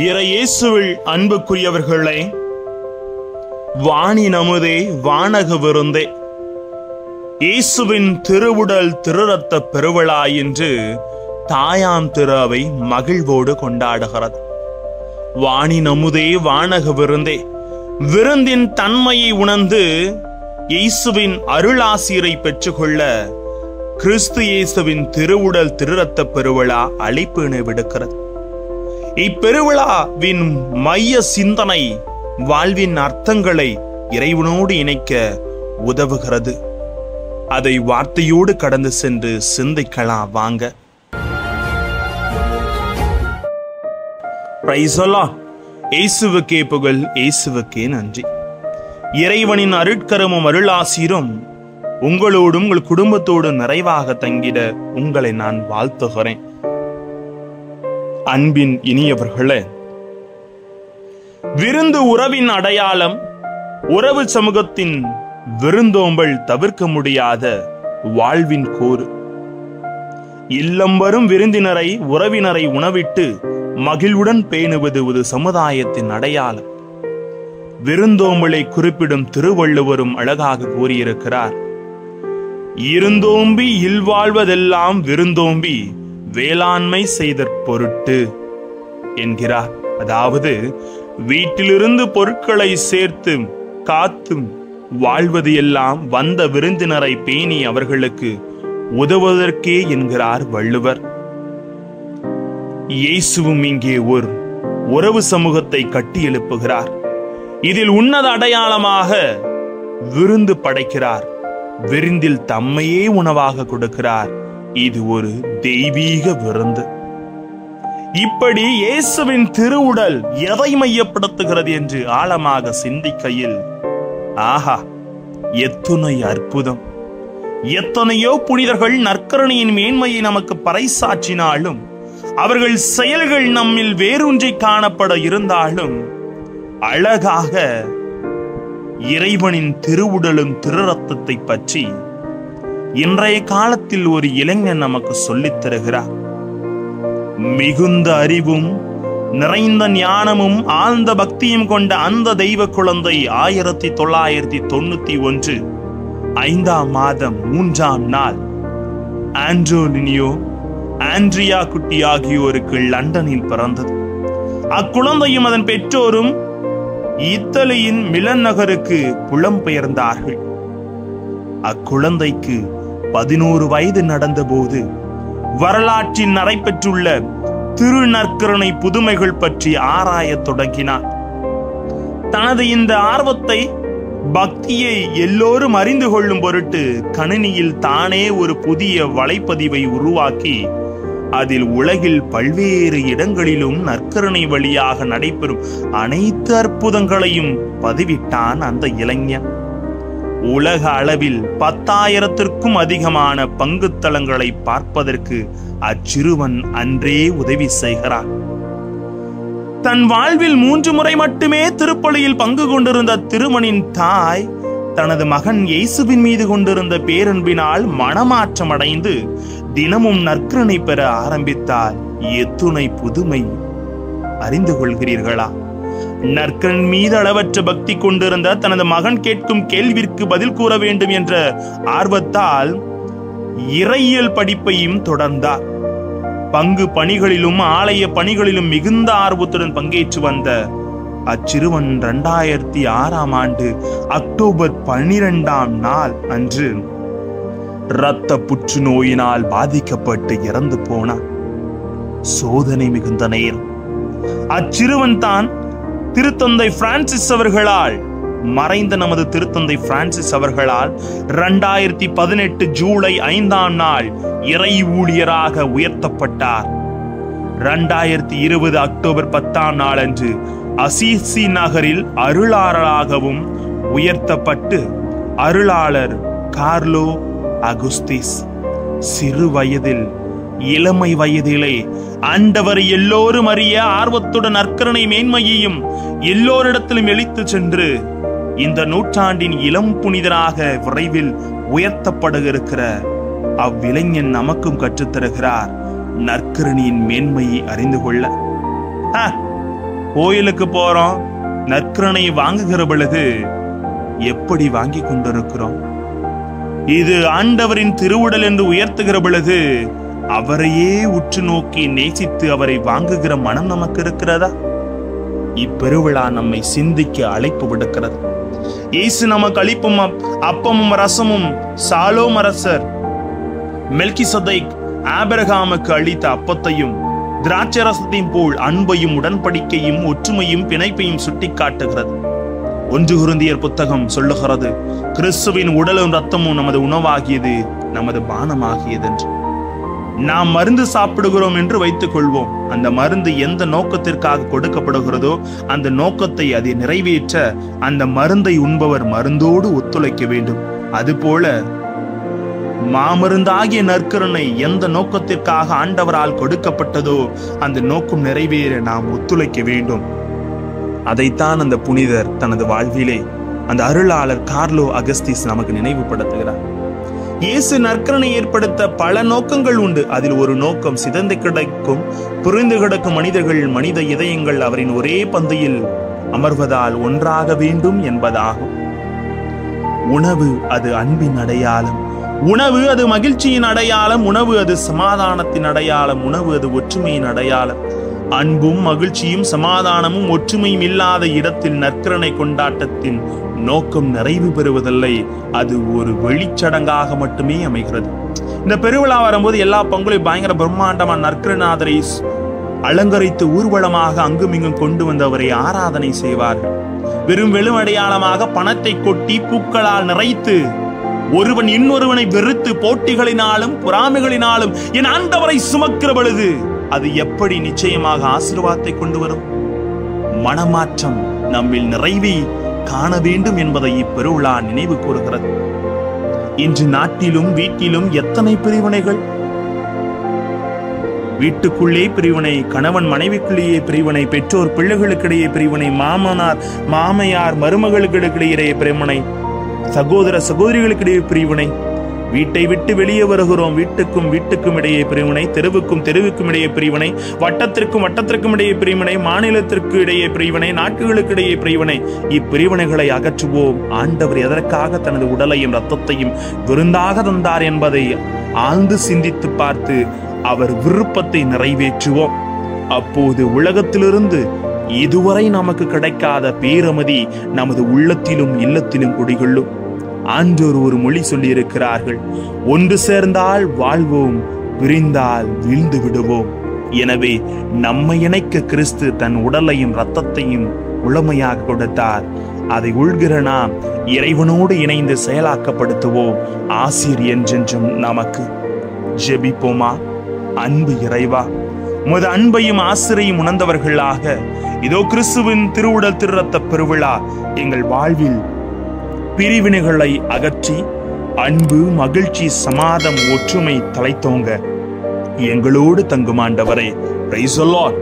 இறையேசுவில் அன்புக்குரியவர்களே, வாணி நமுதே வானக விருந்தே, இயேசுவின் திருவுடல் திருரத்த பெருவிழா என்று தாயாம் திரு அவை மகிழ்வோடு கொண்டாடுகிறது. வாணி நமுதே வானக விருந்தே, விருந்தின் தன்மையை உணர்ந்து இயேசுவின் அருளாசிரை பெற்றுக்கொள்ள கிறிஸ்து இயேசுவின் திருவுடல் திருரத்த பெருவிழா அழைப்பினை விடுக்கிறது. இப்பெருவிழாவின் மைய சிந்தனை வாழ்வின் அர்த்தங்களை இறைவனோடு இணைக்க உதவுகிறது. அதை வார்த்தையோடு கடந்து சென்று சிந்திக்கலாம் வாங்க. Praise the Lord. இயேசுவுக்கே புகழ், இயேசுவுக்கே நன்றி. இறைவனின் அருட்கரமும் அருளாசிரும் உங்களோடும் உங்கள் குடும்பத்தோடு நிறைவாக தங்கிட உங்களை நான் வாழ்த்துகிறேன். அன்பின் இனியவர்களே, விருந்து உறவின் அடையாளம். உறவு சமூகத்தின் விருந்தோம்பல் தவிர்க்க முடியாத வாழ்வின் கூறு. இல்லம் வரும் விருந்தினரை உறவினரை உணவிட்டு மகிழ்வுடன் பேணுவது ஒரு சமுதாயத்தின் அடையாளம். விருந்தோம்பலை குறிப்பிடும் திருவள்ளுவரும் அழகாக கூறியிருக்கிறார். இருந்தோம்பி இல்வாழ்வதெல்லாம் விருந்தோம்பி வேளாண்மை செய்தற் பொருட்டு என்கிறார். அதாவது வீட்டிலிருந்து பொருட்களை சேர்த்து காத்தும் வாழ்வது எல்லாம் வந்த விருந்தினரை பேணி அவர்களுக்கு உதவுவதற்கே என்கிறார் வள்ளுவர். இயேசுவும் இங்கே ஒரு உறவு சமூகத்தை கட்டி எழுப்புகிறார். இதில் உன்னத அடையாளமாக விருந்து படைக்கிறார். விருந்தில் தம்மையே உணவாக கொடுக்கிறார். இது ஒரு தெய்வீக விருந்து. இப்படி இயேசுவின் திருவுடல் எதை மையப்படுத்துகிறது என்று ஆழமாக சிந்திக்கையில், ஆஹா, எத்துணை அற்புதம்! எத்தனையோ புனிதர்கள் நற்கருணையின் மேன்மையை நமக்கு பறைசாற்றினாலும், அவர்கள் செயல்கள் நம்மில் வேரூன்றி காணப்பட இருந்தாலும், அழகாக இறைவனின் திருவுடலும் திருரத்தத்தை பற்றி இன்றைய காலத்தில் ஒரு இளைஞன் நமக்கு சொல்லித் தருகிறார். மிகுந்த அறிவும் நிறைந்த ஞானமும் ஆழ்ந்த பக்தியும் கொண்ட அந்த தெய்வ குழந்தை 1991 5ஆம் மாதம் 3ஆம் நாள் ஆண்ட்ரோனியோ ஆண்ட்ரியா குட்டி ஆகியோருக்கு லண்டனில் பிறந்தது. அக்குழந்தையும் அதன் பெற்றோரும் இத்தாலியின் மிலன் நகருக்கு புலம்பெயர்ந்தார்கள். அக்குழந்தைக்கு 11 வயது நடந்தபோது வரலாற்றில் நடைபெற்றுள்ள திருநற்கருணை புதுமைகள் பற்றி ஆராயத் தொடங்கினார். தனது இந்த ஆர்வத்தை, பக்தியை எல்லோரும் அறிந்து கொள்ளும் பொருட்டு கணினியில் தானே ஒரு புதிய வலைப்பதிவை உருவாக்கி அதில் உலகில் பல்வேறு இடங்களிலும் நற்கருணை வழியாக நடைபெறும் அனைத்து அற்புதங்களையும் பதிவிட்டான் அந்த இளைஞன். உலக அளவில் 10,000த்திற்கும் அதிகமான பங்குத்தளங்களை பார்ப்பதற்கு அச்சிறுவன் அன்றே உதவி செய்கிறார். தன் வாழ்வில் 3 முறை மட்டுமே திருப்பலியில் பங்கு கொண்டிருந்த திருமணின் தாய் தனது மகன் இயேசுவின் மீது கொண்டிருந்த பேரன்பினால் மனமாற்றம் அடைந்து தினமும் நற்கருணை பெற ஆரம்பித்தால் எத்துணை புதுமை! அறிந்து கொள்கிறீர்களா? நற்கன் மீது அளவற்ற பக்தி கொண்டிருந்த தனது மகன் கேட்கும் கேள்விற்கு பதில் கூற வேண்டும் என்ற ஆர்வத்தால் இறையியல் படிப்பையும் தொடர்ந்தார். பங்கு பணிகளிலும் ஆலய பணிகளிலும் மிகுந்த ஆர்வத்துடன் பங்கேற்று வந்த அச்சிறுவன் 2006ஆம் ஆண்டு அக்டோபர் 12ஆம் நாள் அன்று இரத்த புற்றுநோயினால் பாதிக்கப்பட்டு இறந்து போனார். சோதனை மிகுந்த நேரம். அச்சிறுவன் தான் திருத்தந்தை பிரான்சிஸ் அவர்களால், மறைந்த நமது திருத்தந்தை பிரான்சிஸ் அவர்களால் 2018 ஜூலை 5ஆம் நாள் இறை ஊழியராக உயர்த்தப்பட்டார். 2020 அக்டோபர் 10ஆம் நாள் அன்று அசிசி நகரில் அருளாளராகவும் உயர்த்தப்பட்டு அருளாளர் கார்லோ அகுஸ்திஸ் சிறு வயதில், இளமை வயதிலே ஆண்டவர் எல்லோரும் அறிய ஆர்வத்துடன் நற்கருணை மேன்மையையும் எல்லோரிடத்திலும் எளித்து சென்று இந்த நூற்றாண்டின் இளம் புனிதராக விரைவில் உயர்த்தப்பட இருக்கிற அவ்விளைஞன் நமக்கும் கற்றுத்தருகிறார் நற்கருணையின் மேன்மையை அறிந்து கொள்ள. கோயிலுக்கு போறோம், நற்கருணை வாங்குகிற பொழுது எப்படி வாங்கி கொண்டிருக்கிறோம்? இது ஆண்டவரின் திருவுடல் என்று உயர்த்துகிற பொழுது அவரையே உற்று நோக்கி நேசித்து அவரை வாங்குகிற மனம் நமக்கு இருக்கிறதா? இப்பெருவிழா நம்மை சிந்திக்க அழைப்பு விடுக்கிறது. இயேசு நமக்கு அளிப்பும் அப்பமும் ரசமும் சாலோம் அரசர் மெல்கிசதேக் ஆபிரகாமுக்கு அளித்த அப்பத்தையும் திராட்சை ரசத்தையும் போல் அன்பையும் உடன்படிக்கையும் ஒற்றுமையும் பிணைப்பையும் சுட்டிக்காட்டுகிறது. 1 கொரிந்தியர் புத்தகம் சொல்லுகிறது, கிறிஸ்துவின் உடலும் ரத்தமும் நமது உணவாகியது, நமது பானமாகியது என்று. நாம் மருந்து சாப்பிடுகிறோம் என்று வைத்துக் கொள்வோம். அந்த மருந்து எந்த நோக்கத்திற்காக கொடுக்கப்படுகிறதோ அந்த நோக்கத்தை அதை நிறைவேற்ற அந்த மருந்தை உண்பவர் மருந்தோடு ஒத்துழைக்க வேண்டும். அதுபோல மாமருந்தாகிய நற்கருணை எந்த நோக்கத்திற்காக ஆண்டவரால் கொடுக்கப்பட்டதோ அந்த நோக்கம் நிறைவேற நாம் ஒத்துழைக்க வேண்டும். அதைத்தான் அந்த புனிதர் தனது வாழ்விலே அந்த அருளாளர் கார்லோ அகஸ்டிஸ் நமக்கு நினைவுபடுத்துகிறார். இயேசு நற்கருணை ஏற்படுத்த பல நோக்கங்கள் உண்டு. அதில் ஒரு நோக்கம் சிதைந்து கிடக்கும் புரிந்து கிடக்கும் மனித இதயங்கள் அவரின் ஒரே பந்தியில் அமர்வதால் ஒன்றாக வேண்டும் என்பதாகும். உணவு அது அன்பின் அடையாளம், உணவு அது மகிழ்ச்சியின் அடையாளம், உணவு அது சமாதானத்தின் அடையாளம், உணவு அது ஒற்றுமையின் அடையாளம். அன்பும் மகிழ்ச்சியும் சமாதானமும் ஒற்றுமையும் இல்லாத இடத்தில் நற்கருணை கொண்டாட்டத்தின் நோக்கம் நிறைவு பெறுவதில்லை. அது ஒரு வெளிச்சடங்காக மட்டுமே அமைகிறது. இந்த பெருவிழா வரும்போது எல்லா பங்குலையும் பயங்கர பிரம்மாண்டமா நற்கருணாதரை அலங்கரித்து ஊர்வலமாக அங்குமிங்கும் கொண்டு வந்தவரை ஆராதனை செய்வார்கள். வெறும் வெளுமடையாளமாக பணத்தை கொட்டி பூக்களால் நிறைத்து ஒருவன் இன்னொருவனை வெறுத்து போட்டிகளினாலும் பொறாமைகளினாலும் என் ஆண்டவரை சுமக்கிற பொழுது அது எப்படி நிச்சயமாக ஆசீர்வாதத்தை கொண்டு வரும்? மனமாற்றம் நம்மில் நிறைவே காண வேண்டும் என்பதை இப்பெருவிழா நினைவு கூறுகிறது. இன்று நாட்டிலும் வீட்டிலும் எத்தனை பிரிவினைகள்! வீட்டுக்குள்ளே பிரிவினை, கணவன் மனைவிக்குள்ளேயே பிரிவினை, பெற்றோர் பிள்ளைகளுக்கிடையே பிரிவினை, மாமனார் மாமையார் மருமகளுக்கிடையே பிரிவினை, சகோதர சகோதரிகளுக்கிடையே பிரிவினை. வீட்டை விட்டு வெளியே வருகிறோம், வீட்டுக்கும் இடையே பிரிவினை, தெருவுக்கும் இடையே பிரிவினை, வட்டத்திற்கும் இடையே பிரிவினை, மாநிலத்திற்கு இடையே பிரிவினை, நாட்டுகளுக்கு இடையே பிரிவினை. இப்பிரிவினைகளை அகற்றுவோம். ஆண்டவர் எதற்காக தனது உடலையும் இரத்தத்தையும் விருந்தாக தந்தார் என்பதை ஆழ்ந்து சிந்தித்து பார்த்து அவர் விருப்பத்தை நிறைவேற்றுவோம். அப்போது உலகத்திலிருந்து இதுவரை நமக்கு கிடைக்காத பேரமதி நமது உள்ளத்திலும் இல்லத்திலும் குடிகொள்ளும். ஆண்டோர் ஒரு மொழி சொல்லி இருக்கிறார்கள், ஒன்று சேர்ந்தால் வாழ்வோம், பிரிந்தால் வீழ்ந்து விடுவோம். எனவே நம்மை இணைக்க கிறிஸ்து தன் உடலையும் இரத்தத்தையும் முழுமையாக கொடுத்தார். அதை உள்கிற நாம் இறைவனோடு இணைந்து செயலாக்கப்படுத்துவோம். ஆசீர் என்றென்றும் நமக்கு. ஜெபிப்போமா. அன்பு இறைவா, உமது அன்பையும் ஆசிரையும் உணர்ந்தவர்களாக இதோ கிறிஸ்துவின் திருவுடல் திருரத்த பெருவிழா எங்கள் வாழ்வில் பிரிவினைகளை அகற்றி அன்பு, மகிழ்ச்சி, சமாதானம், ஒற்றுமை தலைத்தோங்க எங்களோடு தங்கும் ஆண்டவரே. Praise the Lord.